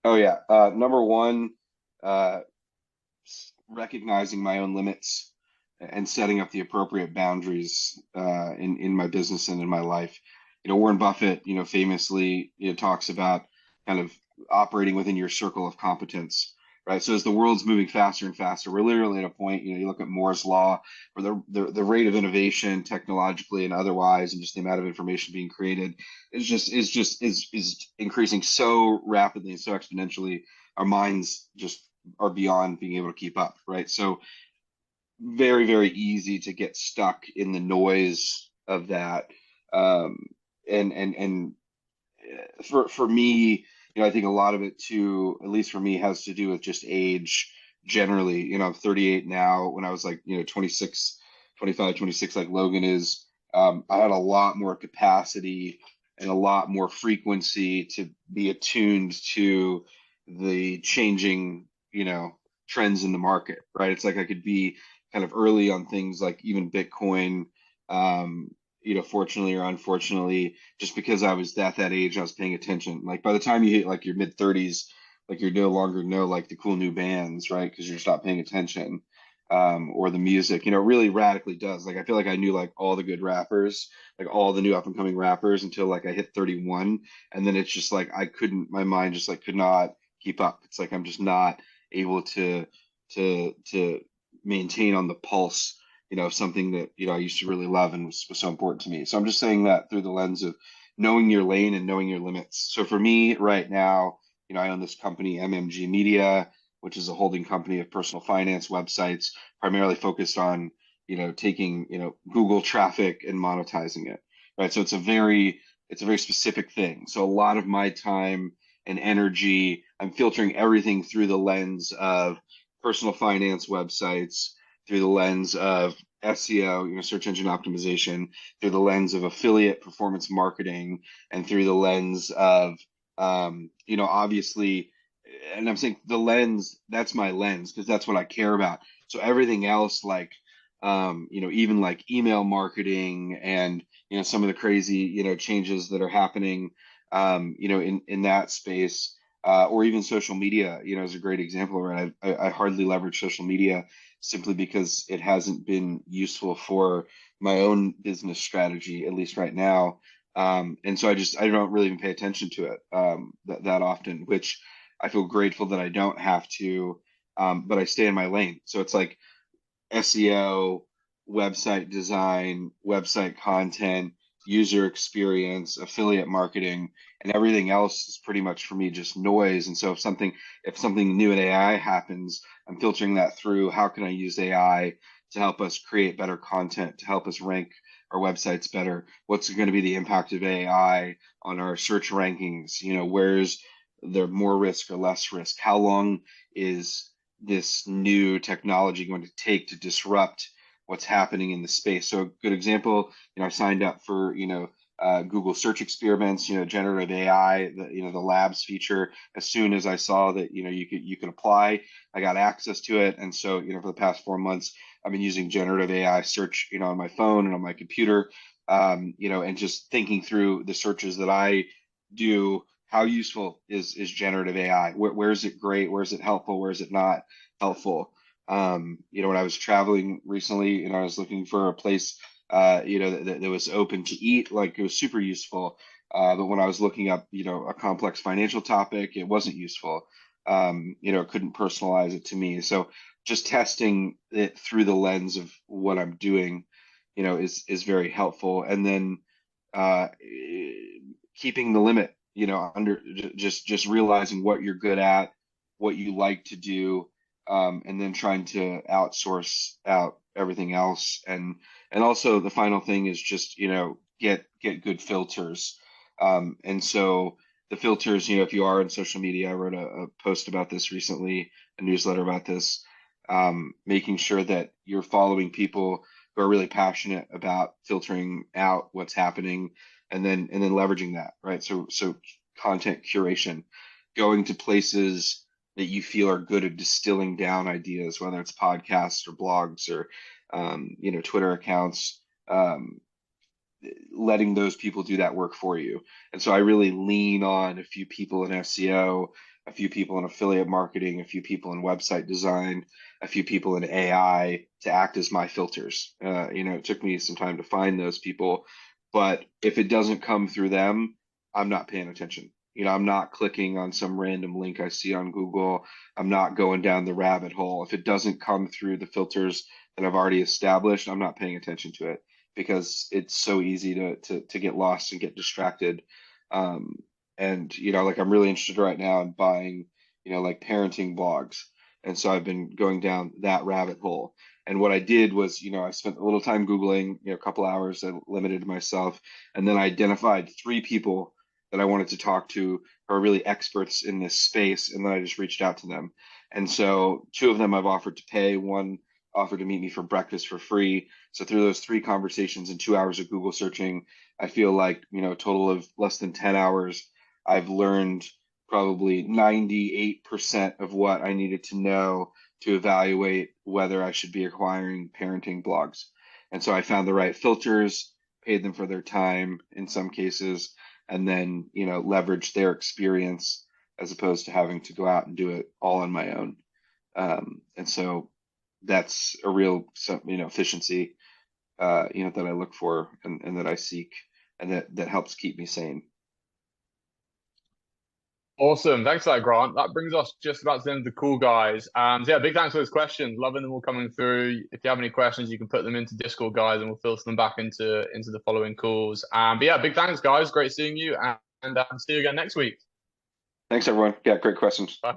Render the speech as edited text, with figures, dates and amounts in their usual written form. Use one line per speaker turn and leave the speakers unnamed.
Oh yeah. Number one, uh, recognizing my own limits and setting up the appropriate boundaries in my business and in my life. Warren Buffett, famously, talks about kind of operating within your circle of competence, right? So as the world's moving faster and faster, we're literally at a point, you look at Moore's law, where the rate of innovation technologically and otherwise, and just the amount of information being created is increasing so rapidly and so exponentially. Our minds just are beyond being able to keep up, right? So very, very easy to get stuck in the noise of that. Um, and for me, I think a lot of it too, at least for me, has to do with just age generally. I'm 38 now. When I was like, 26, 25, 26, like Logan is, I had a lot more capacity and a lot more frequency to be attuned to the changing, trends in the market, right? It's like I could be kind of early on things like even Bitcoin, um, fortunately or unfortunately, just because I was that age, I was paying attention. Like by the time you hit like your mid 30s, like you're no longer know like the cool new bands, right? Because you're just not paying attention. Or the music, it really radically does. Like I feel like I knew like all the good rappers, like all the new up and coming rappers until like I hit 31. And then it's just like I couldn't, my mind just like could not keep up. It's like I'm just not able to maintain on the pulse, something that, I used to really love and was so important to me. So I'm just saying that through the lens of knowing your lane and knowing your limits. So for me right now, I own this company, MMG Media, which is a holding company of personal finance websites, primarily focused on, taking, Google traffic and monetizing it. Right. So it's a very specific thing. So a lot of my time and energy, I'm filtering everything through the lens of personal finance websites, through the lens of SEO, search engine optimization, through the lens of affiliate performance marketing, and through the lens of, obviously, and I'm saying the lens, that's my lens because that's what I care about. So everything else, like, even like email marketing and, some of the crazy, changes that are happening, in that space, or even social media, is a great example, right? I hardly leverage social media simply because it hasn't been useful for my own business strategy, at least right now. And so I don't really even pay attention to it that often, which I feel grateful that I don't have to, but I stay in my lane. So it's like SEO, website design, website content, user experience, affiliate marketing, and everything else is pretty much for me just noise. And so if something new in AI happens, I'm filtering that through how can I use AI to help us create better content, to help us rank our websites better? What's going to be the impact of AI on our search rankings? Where's there more risk or less risk? How long is this new technology going to take to disrupt what's happening in the space? So a good example, I signed up for, Google search experiments, generative AI, the labs feature. As soon as I saw that, you could apply, I got access to it. And so, for the past 4 months, I've been using generative AI search, on my phone and on my computer, and just thinking through the searches that I do. How useful is generative AI? Where is it great? Where is it helpful? Where is it not helpful? When I was traveling recently and I was looking for a place, that was open to eat, like it was super useful. But when I was looking up, a complex financial topic, it wasn't useful. It couldn't personalize it to me. So just testing it through the lens of what I'm doing, is very helpful. And then uh, keeping the limit, under just realizing what you're good at, what you like to do, and then trying to outsource out everything else. And also the final thing is just, get good filters. And so the filters, if you are in social media, I wrote a post about this recently, a newsletter about this, making sure that you're following people who are really passionate about filtering out what's happening and then leveraging that, right? So content curation, going to places that you feel are good at distilling down ideas, whether it's podcasts or blogs or Twitter accounts, letting those people do that work for you. And so I really lean on a few people in SEO, a few people in affiliate marketing, a few people in website design, a few people in AI to act as my filters. It took me some time to find those people, but if it doesn't come through them, I'm not paying attention. I'm not clicking on some random link I see on Google. I'm not going down the rabbit hole. If it doesn't come through the filters that I've already established, I'm not paying attention to it because it's so easy to get lost and get distracted. Um, and like I'm really interested right now in buying, like parenting blogs. And so I've been going down that rabbit hole. And what I did was, I spent a little time Googling, a couple hours. I limited myself, and then I identified three people that I wanted to talk to who are really experts in this space, and then I just reached out to them. And so two of them I've offered to pay. One offered to meet me for breakfast for free. So through those three conversations and 2 hours of Google searching, I feel like, a total of less than 10 hours, I've learned probably 98% of what I needed to know to evaluate whether I should be acquiring parenting blogs. And so I found the right filters, paid them for their time in some cases, and then, leverage their experience as opposed to having to go out and do it all on my own. And so that's a real, efficiency, that I look for and that I seek, and that helps keep me sane.
Awesome. Thanks for that, Grant. That brings us just about to the end of the call, guys. So yeah, big thanks for those questions. Loving them all coming through. If you have any questions, you can put them into Discord, guys, and we'll filter them back into the following calls. But yeah, big thanks, guys. Great seeing you, and see you again next week.
Thanks, everyone. Yeah, great questions.
Bye.